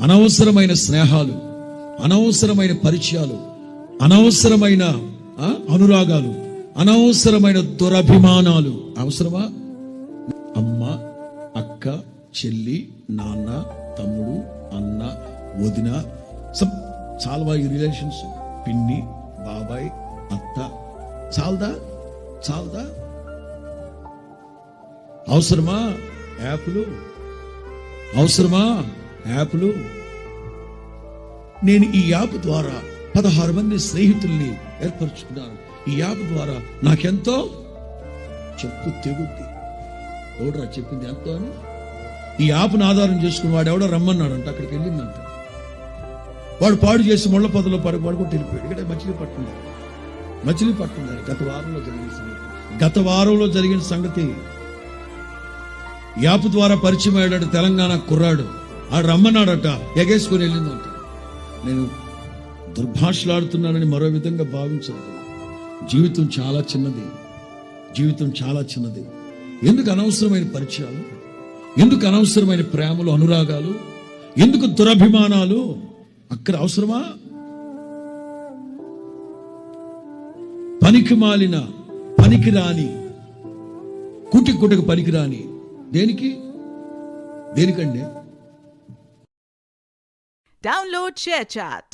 అనవసరమైన స్నేహాలు, అనవసరమైన పరిచయాలు, అనవసరమైన అనురాగాలు, అనవసరమైన దురభిమానాలు అవసరమా? అమ్మ, అక్క, చెల్లి, నాన్న, తమ్ముడు, అన్న, వదిన, చాలవా ఈ రిలేషన్స్? పిన్ని, బాబాయ్, అత్త, చాలదా? అవసరమా యాప్లు? నేను ఈ యాప్ ద్వారా 16 మంది స్నేహితుల్ని ఏర్పరచుకున్నాను. ఈ యాప్ ద్వారా నాకెంతో చెప్పు తెగుద్ది. ఎవడరా చెప్పింది ఎంతో అని? ఈ యాప్ను ఆధారం చేసుకుని వాడు ఎవడో రమ్మన్నాడంట, అక్కడికి వెళ్ళిందంట. వాడు పాడు చేసి ముళ్ళ పొదలో పడుకుంటూ వెళ్ళిపోయాడు. ఇక్కడ మచిలీపట్నం గత వారంలో జరిగిన సంగతి. యాప్ ద్వారా పరిచయం అయ్యాడు తెలంగాణ కుర్రాడు. ఆడు రమ్మన్నాడట, ఎగేసుకొని వెళ్ళిందంట. నేను దుర్భాషలాడుతున్నానని మరో విధంగా భావించదు. జీవితం చాలా చిన్నది. ఎందుకు అనవసరమైన పరిచయాలు? ఎందుకు అనవసరమైన ప్రేమలు, అనురాగాలు? ఎందుకు దురభిమానాలు? అక్కడ అవసరమా? పనికిమాలిన, పనికిరాని, కుటికి పనికిరాని. దేనికండి? Download ShareChat.